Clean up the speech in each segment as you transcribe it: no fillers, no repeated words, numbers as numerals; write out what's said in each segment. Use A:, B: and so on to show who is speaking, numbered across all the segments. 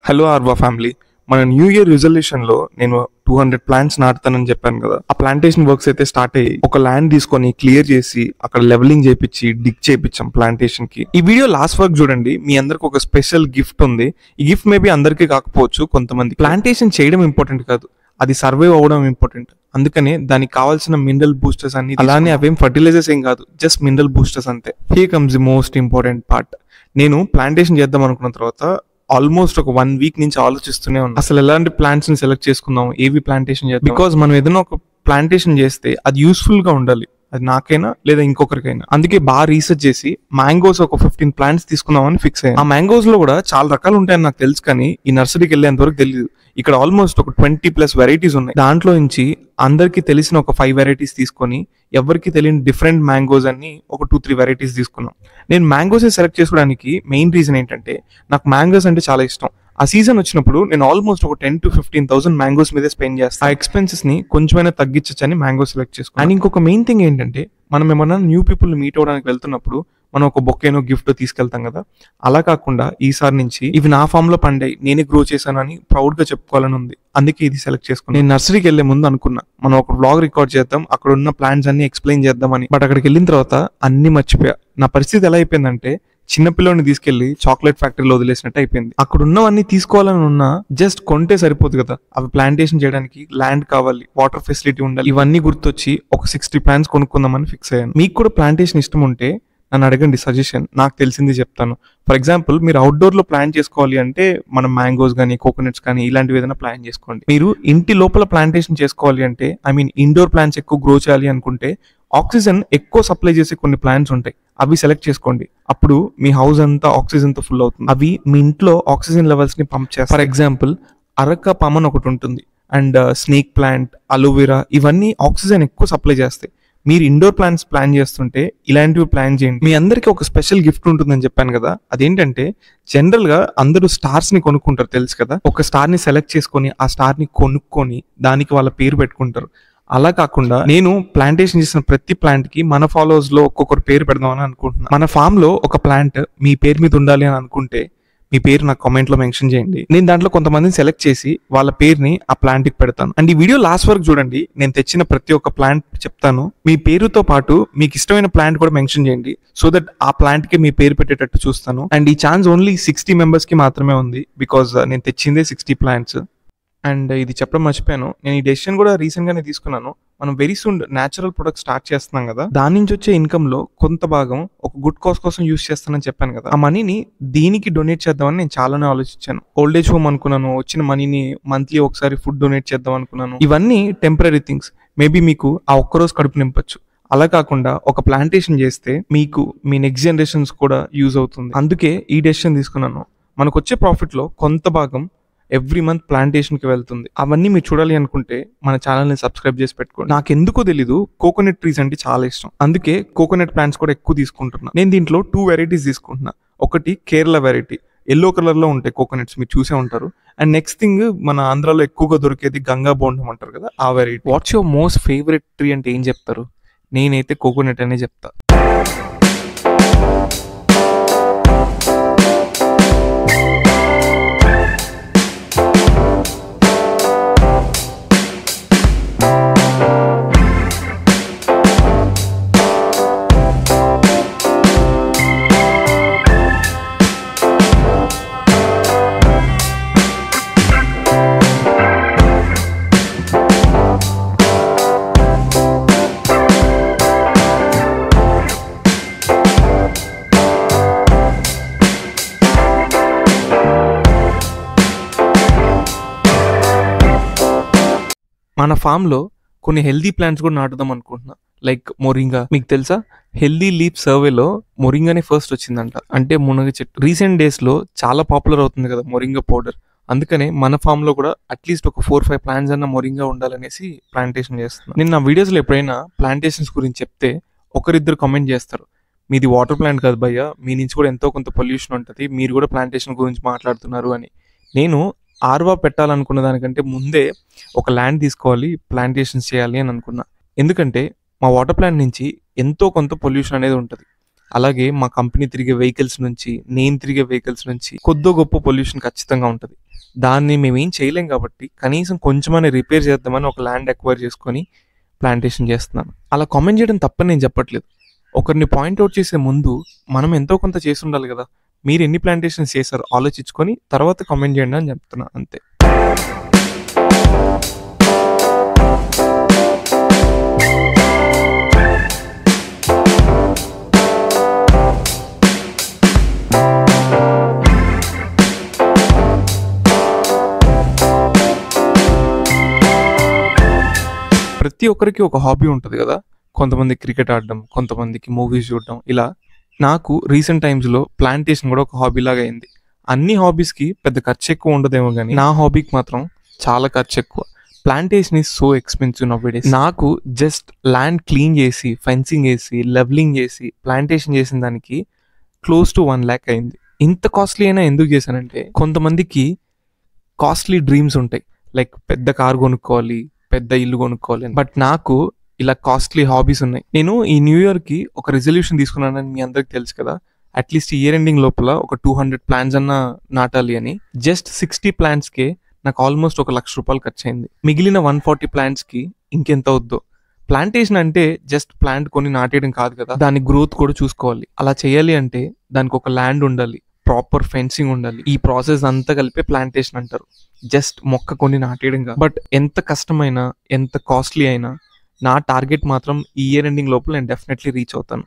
A: Hello Aarva family. మన new year resolution లో నేను 200 ప్లాంట్స్ నాటుతానని చెప్పాను కదా. ఆ ప్లాంటేషన్ వర్క్స్ అయితే స్టార్ట్ అయ్యి ఒక ల్యాండ్ తీసుకొని క్లియర్ చేసి అక్కడ లెవెలింగ్ చేపించి డిగ్ చేపించాం ప్లాంటేషన్ కి. ఈ వీడియో లాస్ట్ వర్క్ చూడండి, మీ అందరికి ఒక స్పెషల్ గిఫ్ట్ ఉంది. ఈ గిఫ్ట్ మేబీ అందరికీ కాకపోవచ్చు, కొంతమంది. ప్లాంటేషన్ చేయడం ఇంపార్టెంట్ కాదు, అది సర్వైవ్ అవ్వడం ఇంపార్టెంట్. అందుకనే దానికి కావాల్సిన మినరల్ బూస్టర్స్ అన్ని, అలానే అవేం ఫర్టిలైజర్స్ ఏం కాదు, జస్ట్ మినరల్ బూస్టర్స్ అంతే. Here comes the most important part. నేను ప్లాంటేషన్ చేద్దాం అనుకున్న తర్వాత ఆల్మోస్ట్ ఒక 1 వీక్ నుంచి ఆలోచిస్తూనే ఉన్నాను, అసలు ఎలాంటి ప్లాంట్స్ ని సెలెక్ట్ చేసుకుందాం, ఏవి ప్లాంటేషన్ చేద్దాం. బికాజ్ మనం ఏదైనా ఒక ప్లాంటేషన్ చేస్తే అది యూస్ఫుల్ గా ఉండాలి, అది నాకైనా లేదా ఇంకొకరికైనా. అందుకే బాగా రీసెర్చ్ చేసి మ్యాంగోస్ ఒక 15 ప్లాంట్స్ తీసుకుందామని ఫిక్స్ అయ్యాను. ఆ మ్యాంగోస్ లో కూడా చాలా రకాలు ఉంటాయని నాకు తెలుసు, కానీ ఈ నర్సరీకి వెళ్ళేంత వరకు తెలియదు. ఇక్కడ ఆల్మోస్ట్ ఒక 20+ వెరైటీస్ ఉన్నాయి. దాంట్లో నుంచి అందరికి తెలిసిన ఒక 5 వెరైటీస్ తీసుకొని, ఎవరికి తెలియని డిఫరెంట్ మ్యాంగోస్ అన్ని ఒక 2-3 వెరైటీస్ తీసుకున్నాం. నేను మ్యాంగోస్ సెలెక్ట్ చేసుకోవడానికి మెయిన్ రీజన్ ఏంటంటే, నాకు మ్యాంగోస్ అంటే చాలా ఇష్టం. ఆ సీజన్ వచ్చినప్పుడు నేను ఆల్మోస్ట్ ఒక 10,000 to 15,000 మ్యాంగోస్ మీద స్పెండ్ చేస్తాను. ఆ ఎక్స్పెన్సెస్ ని కొంచెమైనా తగ్గించని మ్యాంగో సెలెక్ట్ చేసుకున్నాను. అండ్ ఇంకొక మెయిన్ థింగ్ ఏంటంటే, మనం ఏమన్నా న్యూ పీపుల్ మీట్ అవ్వడానికి వెళ్తున్నప్పుడు మనం ఒక బొక్కేనో గిఫ్ట్ తీసుకెళ్తాం కదా. అలా కాకుండా ఈసారి నుంచి ఇవి నా ఫామ్ లో పండాయి, నేనే గ్రో చేశాను అని ప్రౌడ్ గా చెప్పుకోవాలని ఉంది. అందుకే ఇది సెలెక్ట్ చేసుకున్నాను. నేను నర్సరీకి వెళ్లే ముందు అనుకున్నా, మనం ఒక వ్లాగ్ రికార్డ్ చేద్దాం, అక్కడ ఉన్న ప్లాంట్స్ అన్ని ఎక్స్ప్లెయిన్ చేద్దామని. బట్ అక్కడికి వెళ్ళిన తర్వాత అన్ని మర్చిపోయా. నా పరిస్థితి ఎలా అయిపోయిందంటే, చిన్నపిల్లని తీసుకెళ్లి చాక్లెట్ ఫ్యాక్టరీలో వదిలేసినట్టు అయిపోయింది. అక్కడ ఉన్నవన్నీ తీసుకోవాలని ఉన్నా జస్ట్ కొంటే సరిపోదు కదా, అవి ప్లాంటేషన్ చేయడానికి ల్యాండ్ కావాలి, వాటర్ ఫెసిలిటీ ఉండాలి. ఇవన్నీ గుర్తొచ్చి ఒక 60 ప్లాంట్స్ కొనుక్కుందామని ఫిక్స్ అయ్యాను. మీకు కూడా ప్లాంటేషన్ ఇష్టం ఉంటే నన్ను అడగండి, సజెషన్, నాకు తెలిసింది చెప్తాను. ఫర్ ఎగ్జాంపుల్, మీరు అవుట్డోర్ లో ప్లాన్ చేసుకోవాలి అంటే మనం మ్యాంగోస్ కానీ కోకోనట్స్ కానీ ఇలాంటివి ఏదైనా ప్లాన్ చేసుకోండి. మీరు ఇంటి లోపల ప్లాంటేషన్ చేసుకోవాలి అంటే, ఐ మీన్ ఇండోర్ ప్లాంట్స్ ఎక్కువ గ్రో చేయాలి అనుకుంటే, ఆక్సిజన్ ఎక్కువ సప్లై చేసే కొన్ని ప్లాంట్స్ ఉంటాయి, అవి సెలెక్ట్ చేసుకోండి. అప్పుడు మీ హౌస్ అంతా ఆక్సిజన్ తో ఫుల్ అవుతుంది. అవి మీ ఇంట్లో ఆక్సిజన్ లెవెల్స్ ని పంప్ చేస్తాయి. ఫర్ ఎగ్జాంపుల్, అరక పామ్ అని ఒకటి ఉంటుంది, అండ్ స్నేక్ ప్లాంట్, అలోవెరా, ఇవన్నీ ఆక్సిజన్ ఎక్కువ సప్లై చేస్తాయి. మీరు ఇండోర్ ప్లాంట్స్ ప్లాన్ చేస్తుంటే ఇలాంటివి ప్లాన్ చేయండి. మీ అందరికి ఒక స్పెషల్ గిఫ్ట్ ఉంటుందని చెప్పాను కదా. అదేంటంటే, జనరల్ గా అందరూ స్టార్స్ ని కొనుక్కుంటారు, తెలుసు కదా. ఒక స్టార్ ని సెలెక్ట్ చేసుకొని ఆ స్టార్ ని కొనుక్కొని దానికి వాళ్ళ పేరు పెట్టుకుంటారు. అలా కాకుండా నేను ప్లాంటేషన్ చేసిన ప్రతి ప్లాంట్ కి మన ఫాలోవర్స్ లో ఒక్కొక్కరు పేరు పెడదామని అనుకుంటున్నాను. మన ఫామ్ లో ఒక ప్లాంట్ మీ పేరు మీద ఉండాలి అని అనుకుంటే మీ పేరు నాకు కామెంట్ లో మెన్షన్ చేయండి. నేను దాంట్లో కొంతమందిని సెలెక్ట్ చేసి వాళ్ళ పేరుని ఆ ప్లాంట్ కి పెడతాను. అండ్ ఈ వీడియో లాస్ట్ వరకు చూడండి, నేను తెచ్చిన ప్రతి ఒక్క ప్లాంట్ చెప్తాను. మీ పేరుతో పాటు మీకు ఇష్టమైన ప్లాంట్ కూడా మెన్షన్ చేయండి, సో దట్ ఆ ప్లాంట్ కి మీ పేరు పెట్టేటట్టు చూస్తాను. అండ్ ఈ ఛాన్స్ ఓన్లీ 60 మెంబర్స్ కి మాత్రమే ఉంది, బికాస్ నేను తెచ్చిందే 60 ప్లాంట్స్. అండ్ ఇది చెప్పడం మర్చిపోయాను, నేను ఈ డెసిషన్ కూడా రీసెంట్ గానే తీసుకున్నాను. మనం very soon natural product start చేస్తున్నాం కదా, దాని నుంచి వచ్చే ఇన్కమ్ లో కొంత భాగం ఒక గుడ్ కాజ్ కోసం యూస్ చేస్తానని చెప్పాను కదా. ఆ మనీని దీనికి డొనేట్ చేద్దామని నేను చాలానే ఆలోచించాను. ఓల్డ్ ఏజ్ హోమ్ అనుకున్నాను, వచ్చిన మనీని మంత్లీ ఒకసారి ఫుడ్ డొనేట్ చేద్దాం అనుకున్నాను. ఇవన్నీ టెంపరీ థింగ్స్, మేబీ మీకు ఆ ఒక్కరోజు కడుపు నింపచ్చు. అలా కాకుండా ఒక ప్లాంటేషన్ చేస్తే మీకు మీ నెక్స్ట్ జనరేషన్స్ కూడా యూజ్ అవుతుంది. అందుకే ఈ డెసిషన్ తీసుకున్నాను. మనకు వచ్చే ప్రాఫిట్ లో కొంత భాగం ఎవ్రీ మంత్ ప్లాంటేషన్ కి వెళ్తుంది. అవన్నీ మీరు చూడాలి అనుకుంటే మన ఛానల్ ని సబ్స్క్రైబ్ చేసి పెట్టుకోండి. నాకు ఎందుకో తెలీదు, కోకోనట్ ట్రీస్ అంటే చాలా ఇష్టం. అందుకే కోకోనట్ ప్లాంట్స్ కూడా ఎక్కువ తీసుకుంటున్నా. నేను దీంట్లో 2 వెరైటీస్ తీసుకుంటున్నా. ఒకటి కేరళ వెరైటీ, ఎల్లో కలర్ లో ఉంటాయి కోకోనట్స్, మీరు చూసే ఉంటారు. అండ్ నెక్స్ట్ థింగ్, మన ఆంధ్రాలో ఎక్కువగా దొరికేది గంగా బోండం అంటారు కదా, ఆ variety. What's your most favourite tree అంటే ఏం చెప్తారు? నేనైతే కోకోనట్ అనే చెప్తా. మన ఫామ్ లో కొన్ని హెల్దీ ప్లాంట్స్ కూడా నాటుదాం అనుకుంటున్నా, లైక్ మొరింగా. మీకు తెలుసా, హెల్దీ లీఫ్ సర్వేలో మొరింగానే ఫస్ట్ వచ్చిందంట, అంటే మునగ చెట్టు. రీసెంట్ డేస్ లో చాలా పాపులర్ అవుతుంది కదా మొరింగా పౌడర్. అందుకనే మన ఫామ్ లో కూడా అట్లీస్ట్ ఒక 4-5 ప్లాంట్స్ అన్న మొరింగా ఉండాలనేసి ప్లాంటేషన్ చేస్తున్నాను. నేను నా వీడియోస్ లో ఎప్పుడైనా ప్లాంటేషన్స్ గురించి చెప్తే ఒకరిద్దరు కామెంట్ చేస్తారు, మీది వాటర్ ప్లాంట్ కాదు భయ్యా, మీ నుంచి కూడా ఎంతో కొంత పొల్యూషన్ ఉంటుంది, మీరు కూడా ప్లాంటేషన్ గురించి మాట్లాడుతున్నారు అని. నేను ఆర్వా పెట్టాలనుకున్న దానికంటే ముందే ఒక ల్యాండ్ తీసుకోవాలి, ప్లాంటేషన్స్ చేయాలి అని అనుకున్నా. ఎందుకంటే మా వాటర్ ప్లాంట్ నుంచి ఎంతో కొంత పొల్యూషన్ అనేది ఉంటుంది. అలాగే మా కంపెనీ తిరిగే వెహికల్స్ నుంచి, నేను తిరిగే వెహికల్స్ నుంచి కొద్దో గొప్ప పొల్యూషన్ ఖచ్చితంగా ఉంటుంది. దాన్ని మేమేం చేయలేం కాబట్టి కనీసం కొంచెమని రిపేర్ చేద్దామని ఒక ల్యాండ్ ఎక్వైర్ చేసుకొని ప్లాంటేషన్ చేస్తున్నాను. అలా కామెంట్ చేయడం తప్పని నేను చెప్పట్లేదు. ఒకరిని పాయింట్అవుట్ చేసే ముందు మనం ఎంతో కొంత చేసి ఉండాలి కదా. మీరు ఎన్ని ప్లాంటేషన్స్ చేశారు ఆలోచించుకొని తర్వాత కామెంట్ చేయండి అని చెప్తున్నా, అంతే. ప్రతి ఒక్కరికి ఒక హాబీ ఉంటుంది కదా. కొంతమంది క్రికెట్ ఆడడం, కొంతమందికి మూవీస్ చూడడం. ఇలా నాకు రీసెంట్ టైమ్స్లో ప్లాంటేషన్ కూడా ఒక హాబీ లాగా అయింది. అన్ని హాబీస్కి పెద్ద ఖర్చు ఎక్కువ ఉండదేమో కానీ నా హాబీకి మాత్రం చాలా ఖర్చు ఎక్కువ. Plantation is so expensive నౌడేస్. నాకు జస్ట్ ల్యాండ్ క్లీన్ చేసి, ఫెన్సింగ్ వేసి, లెవెలింగ్ చేసి, ప్లాంటేషన్ చేసిన దానికి క్లోజ్ టు 1 lakh అయింది. ఇంత కాస్ట్లీ అయినా ఎందుకు చేశానంటే, కొంతమందికి కాస్ట్లీ డ్రీమ్స్ ఉంటాయి, లైక్ పెద్ద కార్ కొనుక్కోవాలి, పెద్ద ఇల్లు కొనుక్కోవాలి. బట్ నాకు ఇలా కాస్ట్లీ హాబీస్ ఉన్నాయి. నేను ఈ న్యూ ఇయర్కి ఒక రెజల్యూషన్ తీసుకున్నానని మీ అందరికి తెలుసు కదా. అట్లీస్ట్ ఇయర్ ఎండింగ్ లోపల ఒక 200 ప్లాంట్స్ అన్నా నాటాలి అని. జస్ట్ 60 ప్లాంట్స్కే నాకు ఆల్మోస్ట్ 1 లక్ష రూపాయలు ఖర్చు అయింది. మిగిలిన 140 ప్లాంట్స్కి ఇంకెంత అవుద్దో. ప్లాంటేషన్ అంటే జస్ట్ ప్లాంట్ కొని నాటేయడం కాదు కదా, దాని గ్రోత్ కూడా చూసుకోవాలి. అలా చేయాలి అంటే దానికి ఒక ల్యాండ్ ఉండాలి, ప్రాపర్ ఫెన్సింగ్ ఉండాలి. ఈ ప్రాసెస్ అంతా కలిపే ప్లాంటేషన్ అంటారు. జస్ట్ మొక్క కొని నాటేయడం కాదు. బట్ ఎంత కష్టమైనా, ఎంత కాస్ట్లీ అయినా నా టార్గెట్ మాత్రం ఈ ఇయర్ ఎండింగ్ లోపల నేను డెఫినెట్లీ రీచ్ అవుతాను.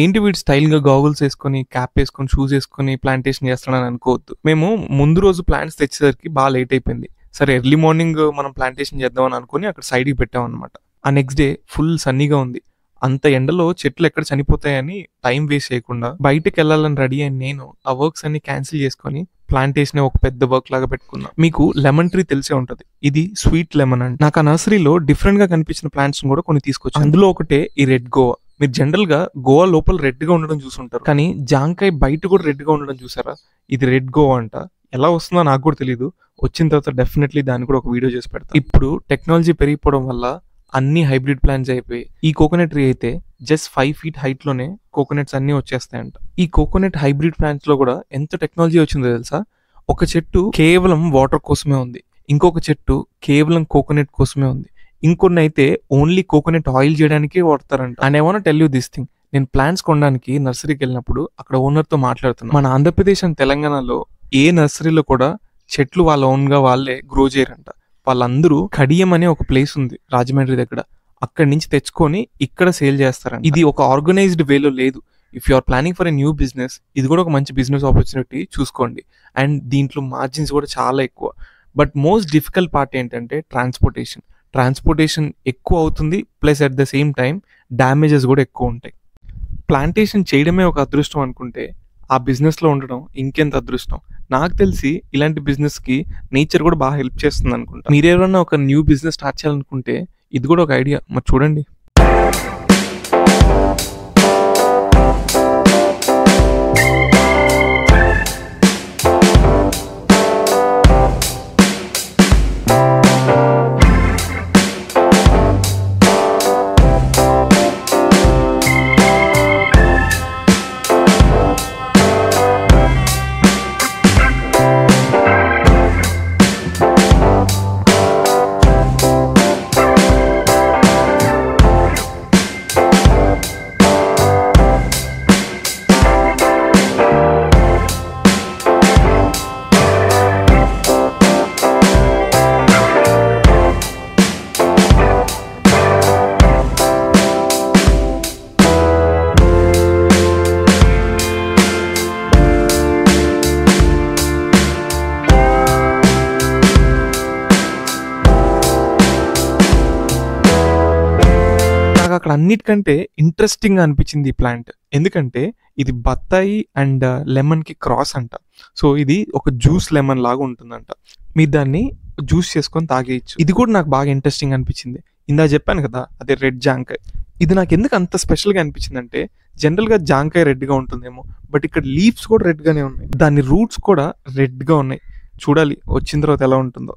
A: ఏంటి వీడు స్టైల్గా గాగుల్స్ వేసుకొని, క్యాప్ వేసుకొని, షూస్ వేసుకొని ప్లాంటేషన్ చేస్తాడని అనుకోవద్దు. మేము ముందు రోజు ప్లాంట్స్ తెచ్చేసరికి బాగా లేట్ అయిపోయింది. సరే ఎర్లీ మార్నింగ్ మనం ప్లాంటేషన్ చేద్దామని అనుకుని అక్కడ సైడ్కి పెట్టాం అనమాట. ఆ నెక్స్ట్ డే ఫుల్ సన్నీగా ఉంది. అంత ఎండలో చెట్లు ఎక్కడ చనిపోతాయని టైం వేస్ట్ చేయకుండా బయటకు వెళ్ళాలని రెడీ అయిన నేను ఆ వర్క్స్ అన్ని క్యాన్సిల్ చేసుకొని ప్లాంటేషన్ ఒక పెద్ద వర్క్ లాగా పెట్టుకున్నా. మీకు లెమన్ ట్రీ తెలిసే ఉంటది. ఇది స్వీట్ లెమన్ అండి. నాకు ఆ నర్సరీలో డిఫరెంట్ గా కనిపించిన ప్లాంట్స్ కూడా కొన్ని తీసుకొచ్చి, అందులో ఒకటే ఈ రెడ్ గోవా. మీరు జనరల్ గా గోవా లోపల రెడ్ గా ఉండడం చూసుంటారు, కానీ జాంకాయ బయట కూడా రెడ్ గా ఉండడం చూసారా? ఇది రెడ్ గోవా అంట. ఎలా వస్తుందో నాకు కూడా తెలియదు. వచ్చిన తర్వాత డెఫినెట్లీ దాన్ని కూడా ఒక వీడియో చేసి పెడతా. ఇప్పుడు టెక్నాలజీ పెరిగిపోవడం వల్ల అన్ని హైబ్రిడ్ ప్లాంట్స్ అయిపోయి ఈ కోకోనట్ ట్రీ అయితే జస్ట్ 5 feet హైట్ లోనే కోకోనట్స్ అన్ని వచ్చేస్తాయంట. ఈ కోకోనట్ హైబ్రిడ్ ప్లాంట్స్ లో కూడా ఎంత టెక్నాలజీ వచ్చిందో తెలుసా? ఒక చెట్టు కేవలం వాటర్ కోసమే ఉంది, ఇంకొక చెట్టు కేవలం కోకోనట్ కోసమే ఉంది, ఇంకొన్ని అయితే ఓన్లీ కోకోనట్ ఆయిల్ చేయడానికే వాడతారంట. And I want tell you this thing. నేను ప్లాంట్స్ కొనడానికి నర్సరీకి వెళ్ళినప్పుడు అక్కడ ఓనర్ తో మాట్లాడుతున్నాను. మన ఆంధ్రప్రదేశ్ అండ్ తెలంగాణలో ఏ నర్సరీలో కూడా చెట్లు వాళ్ళ ఓన్ గా వాళ్ళే గ్రో చేయరంట. వాళ్ళందరూ కడియం అనే ఒక ప్లేస్ ఉంది రాజమండ్రి దగ్గర, అక్కడి నుంచి తెచ్చుకొని ఇక్కడ సేల్ చేస్తారంట. ఇది ఒక ఆర్గనైజ్డ్ వేలో లేదు. If you are planning for a new business, ఇది కూడా ఒక మంచి బిజినెస్ ఆపర్చునిటీ చూసుకోండి. అండ్ దీంట్లో మార్జిన్స్ కూడా చాలా ఎక్కువ. బట్ మోస్ట్ డిఫికల్ట్ పార్ట్ ఏంటంటే ట్రాన్స్పోర్టేషన్ ఎక్కువ అవుతుంది, plus at the same time damages కూడా ఎక్కువ ఉంటాయి. ప్లాంటేషన్ చేయడమే ఒక అదృష్టం అనుకుంటే ఆ బిజినెస్లో ఉండడం ఇంకెంత అదృష్టం. నాకు తెలిసి ఇలాంటి బిజినెస్కి నేచర్ కూడా బాగా హెల్ప్ చేస్తుంది అనుకుంటా. మీరు ఎవరైనా ఒక న్యూ బిజినెస్ స్టార్ట్ చేయాలనుకుంటే ఇది కూడా ఒక ఐడియా. మరి చూడండి. అక్కడ అన్నిటికంటే ఇంట్రెస్టింగ్ గా అనిపించింది ఈ ప్లాంట్. ఎందుకంటే ఇది బత్తాయి అండ్ లెమన్ కి క్రాస్ అంట. సో ఇది ఒక జ్యూస్ లెమన్ లాగా ఉంటుందంట. మీరు దాన్ని జ్యూస్ చేసుకొని తాగేయచ్చు. ఇది కూడా నాకు బాగా ఇంట్రెస్టింగ్ అనిపించింది. ఇందా చెప్పాను కదా, అదే రెడ్ జాంకాయ. ఇది నాకు ఎందుకు అంత స్పెషల్ గా అనిపించింది అంటే, జనరల్ గా జాంకాయ రెడ్ గా ఉంటుందేమో, బట్ ఇక్కడ లీవ్స్ కూడా రెడ్ గానే ఉన్నాయి, దాని రూట్స్ కూడా రెడ్ గా ఉన్నాయి. చూడాలి వచ్చిన తర్వాత ఎలా ఉంటుందో.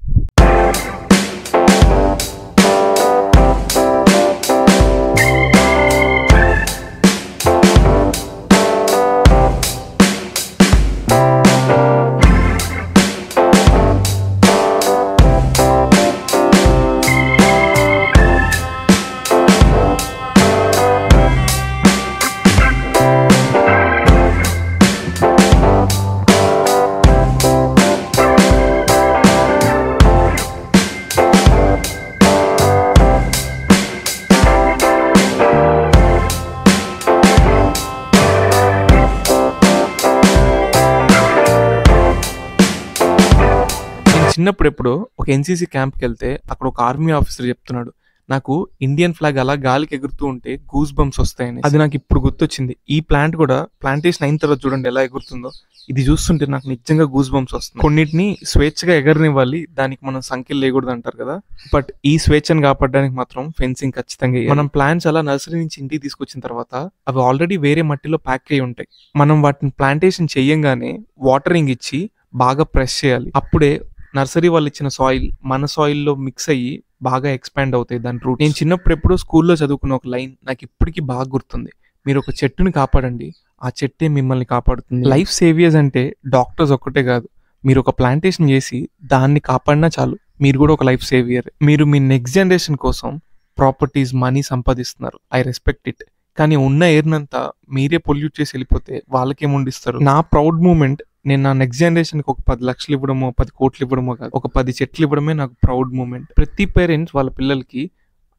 A: చిన్నప్పుడు ఎప్పుడో ఒక ఎన్సీసీ క్యాంప్కి వెళ్తే అక్కడ ఒక ఆర్మీ ఆఫీసర్ చెప్తున్నాడు, నాకు ఇండియన్ ఫ్లాగ్ అలా గాలికి ఎగురుతూ ఉంటే గూస్ బంప్స్ వస్తాయని. అది నాకు ఇప్పుడు గుర్తొచ్చింది. ఈ ప్లాంట్ కూడా ప్లాంటేషన్ అయిన తర్వాత చూడండి ఎలా ఎగురుతుందో. ఇది చూస్తుంటే నాకు నిజంగా గూస్ బంప్స్ వస్తుంది. కొన్నిటిని స్వేచ్ఛగా ఎగరనివ్వాలి, దానికి మనం సంఖ్యలు లేకూడదు అంటారు కదా. బట్ ఈ స్వేచ్ఛను కాపాడడానికి మాత్రం ఫెన్సింగ్ ఖచ్చితంగా వేయాలి. మనం ప్లాంట్స్ అలా నర్సరీ నుంచి ఇంటికి తీసుకొచ్చిన తర్వాత అవి ఆల్రెడీ వేరే మట్టిలో ప్యాక్ అయి ఉంటాయి. మనం వాటిని ప్లాంటేషన్ చెయ్యంగానే వాటరింగ్ ఇచ్చి బాగా ప్రెస్ చేయాలి. అప్పుడే నర్సరీ వాళ్ళు ఇచ్చిన సాయిల్ మన సాయిల్లో మిక్స్ అయ్యి బాగా ఎక్స్పాండ్ అవుతాయి దాని రూట్. నేను చిన్నప్పుడు ఎప్పుడో స్కూల్లో చదువుకున్న ఒక లైన్ నాకు ఇప్పటికీ బాగా గుర్తుంది. మీరు ఒక చెట్టుని కాపాడండి, ఆ చెట్టే మిమ్మల్ని కాపాడుతుంది. లైఫ్ సేవియర్స్ అంటే డాక్టర్స్ ఒక్కటే కాదు, మీరు ఒక ప్లాంటేషన్ చేసి దాన్ని కాపాడినా చాలు, మీరు కూడా ఒక లైఫ్ సేవియర్. మీరు మీ నెక్స్ట్ జనరేషన్ కోసం ప్రాపర్టీస్ మనీ సంపాదిస్తున్నారు, ఐ రెస్పెక్ట్ ఇట్. కానీ ఉన్న ఎయిర్నంతా మీరే పొల్యూట్ చేసి వెళ్ళిపోతే వాళ్ళకేముండిస్తారు? నా ప్రౌడ్ మూమెంట్ నేను నా నెక్స్ట్ జనరేషన్కి ఒక 10 లక్షలు ఇవ్వడమో 10 కోట్లు ఇవ్వడమో కాదు, ఒక 10 చెట్లు ఇవ్వడమే నాకు ప్రౌడ్ మూమెంట్. ప్రతి పేరెంట్స్ వాళ్ళ పిల్లలకి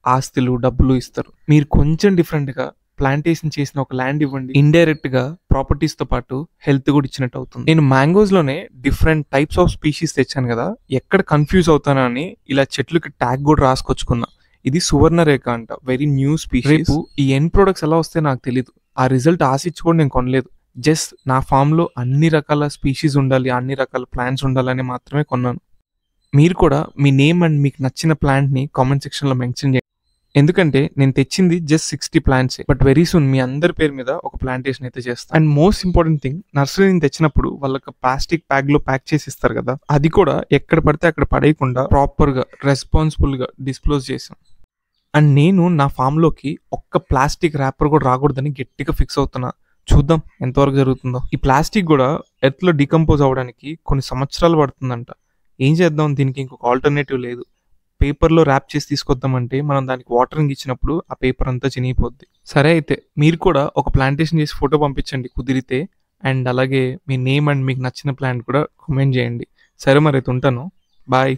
A: ఆస్తులు డబ్బులు ఇస్తారు. మీరు కొంచెం డిఫరెంట్గా ప్లాంటేషన్ చేసిన ఒక ల్యాండ్ ఇవ్వండి, ఇండైరెక్ట్ గా ప్రాపర్టీస్ తో పాటు హెల్త్ కూడా ఇచ్చినట్టు అవుతుంది. నేను మ్యాంగోస్ లోనే డిఫరెంట్ టైప్స్ ఆఫ్ స్పీషీస్ తెచ్చాను కదా, ఎక్కడ కన్ఫ్యూజ్ అవుతానా అని ఇలా చెట్లకి ట్యాగ్ కూడా రాసుకొచ్చుకున్నా. ఇది సువర్ణరేఖ అంట, వెరీ న్యూ స్పీషీస్. రేపు ఈ ఎండ్ ప్రొడక్ట్స్ ఎలా వస్తే నాకు తెలీదు, ఆ రిజల్ట్ ఆశించి కూడా నేను కొనలేదు. జస్ట్ నా ఫామ్ లో అన్ని రకాల స్పీషీస్ ఉండాలి, అన్ని రకాల ప్లాంట్స్ ఉండాలని మాత్రమే కొన్నాను. మీరు కూడా మీ నేమ్ అండ్ మీకు నచ్చిన ప్లాంట్ ని కామెంట్ సెక్షన్ లో మెన్షన్ చేయండి. ఎందుకంటే నేను తెచ్చింది just 60 plants, but very soon మీ అందరి పేరు మీద ఒక ప్లాంటేషన్ అయితే చేస్తాను. అండ్ మోస్ట్ ఇంపార్టెంట్ థింగ్, నర్సరీని తెచ్చినప్పుడు వాళ్ళకి ప్లాస్టిక్ బ్యాగ్ లో ప్యాక్ చేసి ఇస్తారు కదా, అది కూడా ఎక్కడ పడితే అక్కడ పడేయకుండా ప్రాపర్ గా రెస్పాన్సిబుల్ గా డిస్క్లోజ్ చేశాం. అండ్ నేను నా ఫామ్ లోకి ఒక్క ప్లాస్టిక్ ర్యాపర్ కూడా రాకూడదని గట్టిగా ఫిక్స్ అవుతున్నా. చూద్దాం ఎంతవరకు జరుగుతుందో. ఈ ప్లాస్టిక్ కూడా ఎర్త్ లో డికంపోజ్ అవడానికి కొన్ని సంవత్సరాలు పడుతుందంట. ఏం చేద్దాం, దీనికి ఇంకొక ఆల్టర్నేటివ్ లేదు. పేపర్లో ర్యాప్ చేసి తీసుకొద్దామంటే మనం దానికి వాటరింగ్ ఇచ్చినప్పుడు ఆ పేపర్ అంతా చినిగిపోద్ది. సరే అయితే మీరు కూడా ఒక ప్లాంటేషన్ చేసి ఫోటో పంపించండి కుదిరితే. అండ్ అలాగే మీ నేమ్ అండ్ మీకు నచ్చిన ప్లాంట్ కూడా కామెంట్ చేయండి. సరే మరి అయితే ఉంటాను, బాయ్.